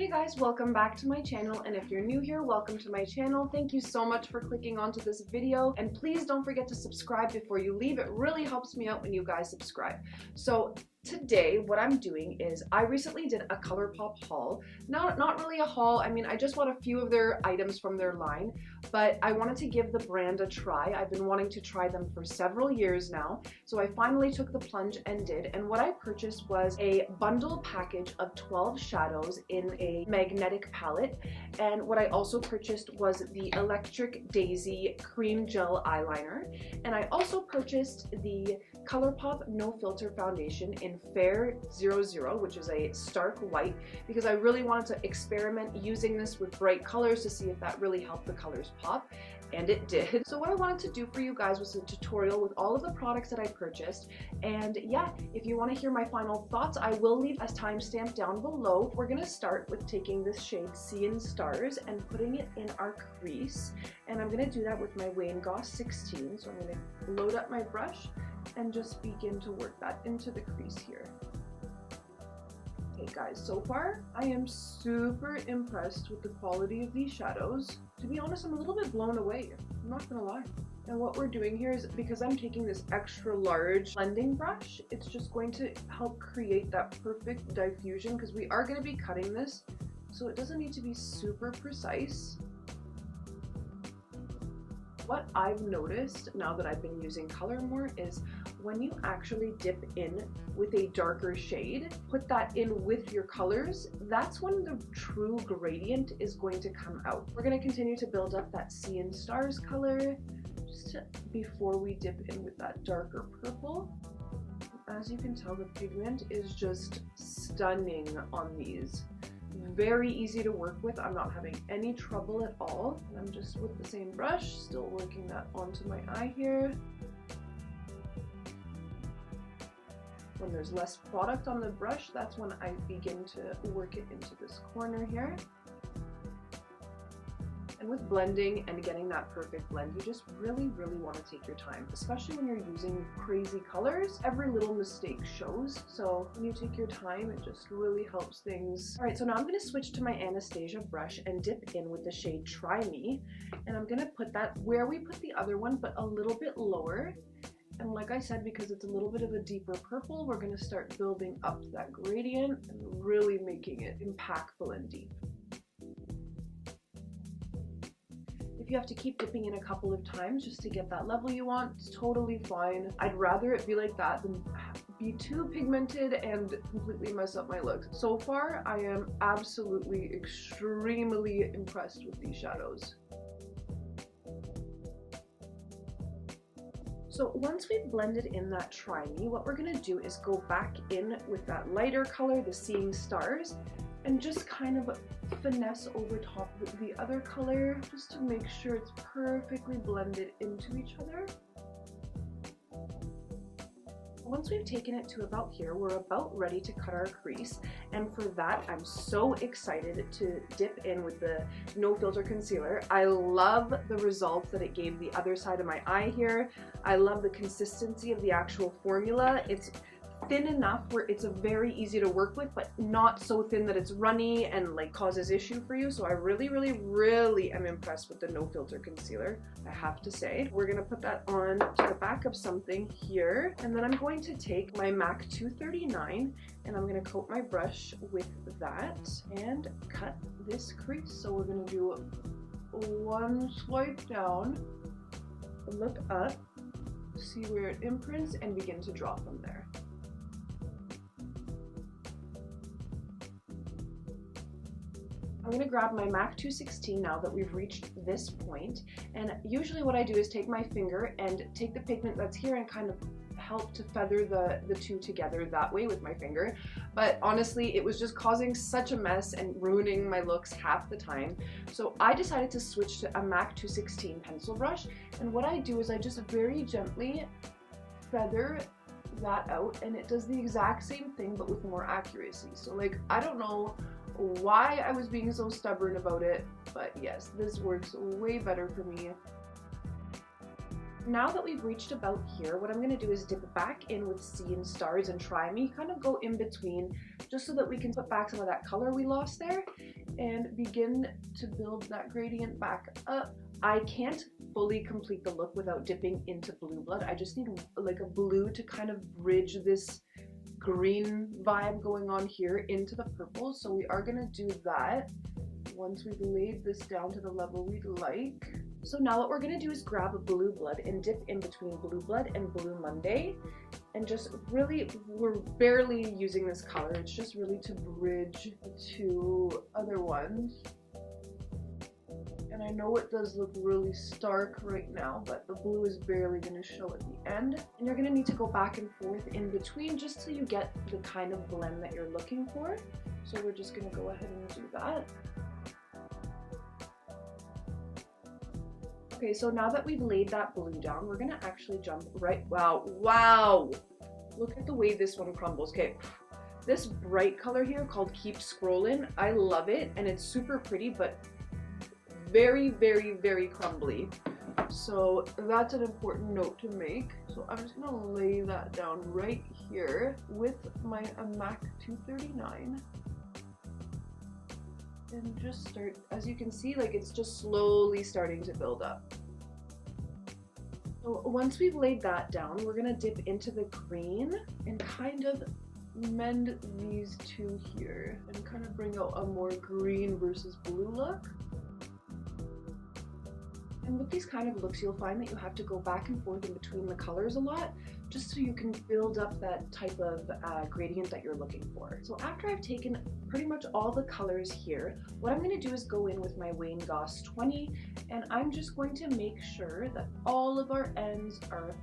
Hey guys, welcome back to my channel, and if you're new here, welcome to my channel. Thank you so much for clicking onto this video, and please don't forget to subscribe before you leave. It really helps me out when you guys subscribe. So today what I'm doing is I recently did a Colourpop haul. Not really a haul, I mean I just bought a few of their items from their line, but I wanted to give the brand a try. I've been wanting to try them for several years now, so I finally took the plunge and did, and what I purchased was a bundle package of 12 shadows in a magnetic palette, and what I also purchased was the Electric Daisy Cream Gel Eyeliner, and I also purchased the Colourpop No Filter Foundation in Fair 00, which is a stark white, because I really wanted to experiment using this with bright colors to see if that really helped the colors pop, and it did. So what I wanted to do for you guys was a tutorial with all of the products that I purchased, and yeah, if you want to hear my final thoughts, I will leave a timestamp down below. We're gonna start with taking this shade Sea and Stars and putting it in our crease, and I'm gonna do that with my Wayne Goss 16, so I'm gonna load up my brush and just begin to work that into the crease here. Okay guys, so far I am super impressed with the quality of these shadows. To be honest, I'm a little bit blown away, I'm not gonna lie. And what we're doing here is, because I'm taking this extra large blending brush, it's just going to help create that perfect diffusion, because we are going to be cutting this, so it doesn't need to be super precise. What I've noticed now that I've been using color more is when you actually dip in with a darker shade, put that in with your colors, that's when the true gradient is going to come out. We're going to continue to build up that Sea and Stars color just before we dip in with that darker purple. As you can tell, the pigment is just stunning on these. Very easy to work with. I'm not having any trouble at all. And I'm just with the same brush, still working that onto my eye here. When there's less product on the brush, that's when I begin to work it into this corner here. And with blending and getting that perfect blend, you just really want to take your time, especially when you're using crazy colors. Every little mistake shows, so when you take your time, it just really helps things. All right, so now I'm going to switch to my Anastasia brush and dip in with the shade Try Me, and I'm going to put that where we put the other one, but a little bit lower. And like I said, because it's a little bit of a deeper purple, we're going to start building up that gradient and really making it impactful and deep. If you have to keep dipping in a couple of times just to get that level you want, it's totally fine. I'd rather it be like that than be too pigmented and completely mess up my looks. So far, I am absolutely extremely impressed with these shadows. So once we've blended in that Try Me, what we're going to do is go back in with that lighter color, the Seeing Stars, and just kind of finesse over top of the other color just to make sure it's perfectly blended into each other. Once we've taken it to about here, we're about ready to cut our crease, and for that I'm so excited to dip in with the No Filter Concealer. I love the results that it gave the other side of my eye here. I love the consistency of the actual formula. It's thin enough where it's very easy to work with, but not so thin that it's runny and like causes issue for you. So I really am impressed with the No Filter Concealer, I have to say. We're gonna put that on to the back of something here, and then I'm going to take my MAC 239 and I'm gonna coat my brush with that and cut this crease. So we're gonna do one swipe down, look up, see where it imprints, and begin to draw from there. I'm going to grab my MAC 216 now that we've reached this point, and usually what I do is take my finger and take the pigment that's here and kind of help to feather the two together that way with my finger, but honestly it was just causing such a mess and ruining my looks half the time, so I decided to switch to a MAC 216 pencil brush, and what I do is I just very gently feather that out, and it does the exact same thing but with more accuracy. So like, I don't know why I was being so stubborn about it, but yes, this works way better for me. Now that we've reached about here, what I'm going to do is dip back in with Sea and Stars and Try Me, kind of go in between just so that we can put back some of that color we lost there. and begin to build that gradient back up. I can't fully complete the look without dipping into blue blood. I just need like a blue to kind of bridge this green vibe going on here into the purple. So we are gonna do that once we've laid this down to the level we'd like. So now what we're gonna do is grab a blue blood and dip in between blue blood and blue Monday, and just really, we're barely using this color, it's just really to bridge the two other ones. And I know it does look really stark right now, but the blue is barely going to show at the end. And you're going to need to go back and forth in between just till you get the kind of blend that you're looking for. So we're just going to go ahead and do that. Okay, so now that we've laid that blue down, we're going to actually jump right, wow, look at the way this one crumbles. Okay, this bright color here called Keep Scrolling, I love it, and it's super pretty, but very, very, very crumbly. So that's an important note to make. So I'm just gonna lay that down right here with my MAC 239 and just start, as you can see, like it's just slowly starting to build up. So once we've laid that down, we're gonna dip into the green and kind of mend these two here and kind of bring out a more green versus blue look. And with these kind of looks, you'll find that you have to go back and forth in between the colors a lot, just so you can build up that type of gradient that you're looking for. So after I've taken pretty much all the colors here, what I'm going to do is go in with my Wayne Goss 20, and I'm just going to make sure that all of our ends are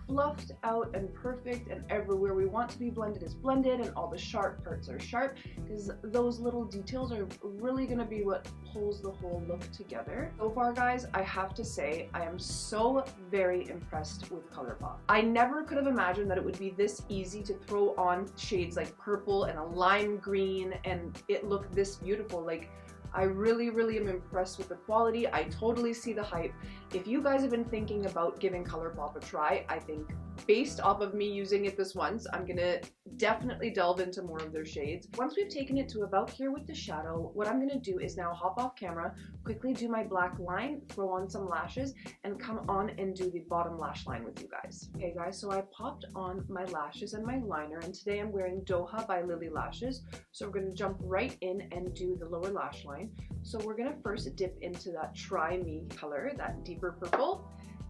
fluffed out and perfect, and everywhere we want to be blended is blended, and all the sharp parts are sharp, because those little details are really going to be what pulls the whole look together. So far, guys, I have to say I am so very impressed with Colourpop. I never could have imagined that it would be this easy to throw on shades like purple and a lime green and it looked this beautiful. Like, I really, really am impressed with the quality. I totally see the hype. If you guys have been thinking about giving Colourpop a try, I think based off of me using it this once, I'm gonna definitely delve into more of their shades. Once we've taken it to about here with the shadow, what I'm gonna do is now hop off camera, quickly do my black line, throw on some lashes, and come on and do the bottom lash line with you guys. Okay guys, so I popped on my lashes and my liner, and today I'm wearing Deja by Lily Lashes. So we're gonna jump right in and do the lower lash line. So we're gonna first dip into that Try Me color, that deeper purple,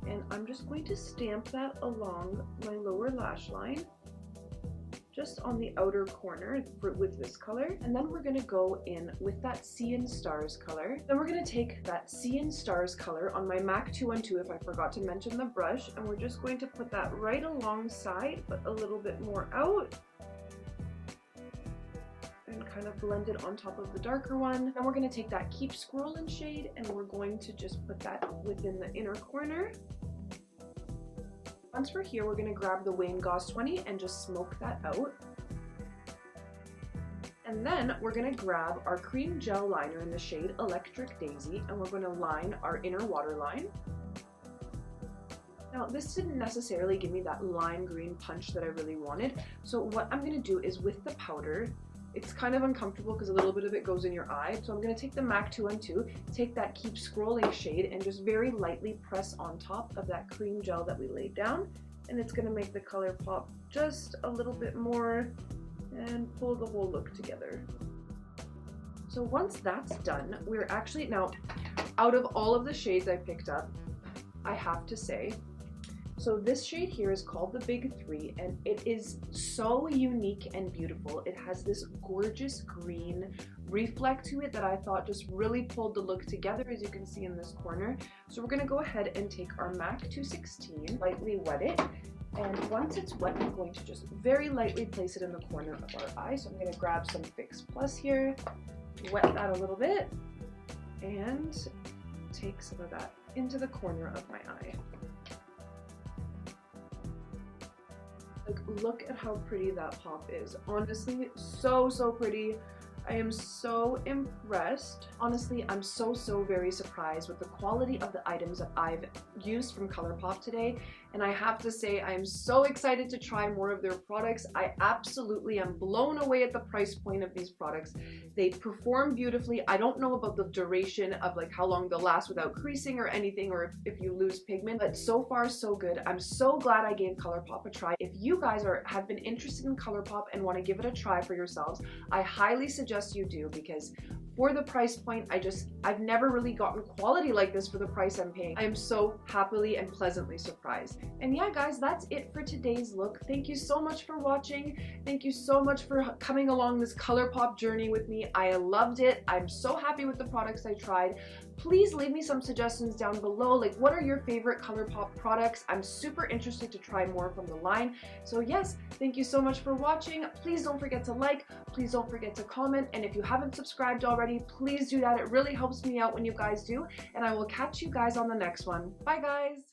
and I'm just going to stamp that along my lower lash line, just on the outer corner with this color. And then we're gonna go in with that Sea and Stars color. Then we're gonna take that Sea and Stars color on my MAC 212, if I forgot to mention the brush, and we're just going to put that right alongside, but a little bit more out, and kind of blend it on top of the darker one. Then we're going to take that Keep Scrolling shade and we're going to just put that within the inner corner. Once we're here, we're going to grab the Wayne Goss 20 and just smoke that out. And then we're going to grab our cream gel liner in the shade Electric Daisy, and we're going to line our inner waterline. Now, this didn't necessarily give me that lime green punch that I really wanted, so what I'm going to do is with the powder, it's kind of uncomfortable because a little bit of it goes in your eye. So I'm going to take the MAC 212, take that Keep Scrolling shade, and just very lightly press on top of that cream gel that we laid down. And it's going to make the color pop just a little bit more and pull the whole look together. So once that's done, we're actually, now, out of all of the shades I picked up, I have to say, so this shade here is called the Big 3, and it is so unique and beautiful. It has this gorgeous green reflect to it that I thought just really pulled the look together, as you can see in this corner. So we're gonna go ahead and take our MAC 216, lightly wet it, and once it's wet, I'm going to just very lightly place it in the corner of our eye. So I'm gonna grab some Fix Plus here, wet that a little bit, and take some of that into the corner of my eye. Like, look at how pretty that pop is. Honestly, so pretty. I am so impressed. Honestly, I'm so very surprised with the quality of the items that I've used from Colourpop today. and I have to say I am so excited to try more of their products. I absolutely am blown away at the price point of these products. They perform beautifully. I don't know about the duration of like how long they'll last without creasing or anything, or if you lose pigment, but so far so good. I'm so glad I gave Colourpop a try. If you guys have been interested in Colourpop and want to give it a try for yourselves, I highly suggest you do, because for the price point, I've never really gotten quality like this for the price I'm paying. I am so happily and pleasantly surprised. And yeah, guys, that's it for today's look. Thank you so much for watching. Thank you so much for coming along this Colourpop journey with me. I loved it. I'm so happy with the products I tried. Please leave me some suggestions down below. Like, what are your favorite Colourpop products? I'm super interested to try more from the line. So yes, thank you so much for watching. Please don't forget to like, please don't forget to comment, and if you haven't subscribed already, please do that. It really helps me out when you guys do, and I will catch you guys on the next one. Bye guys!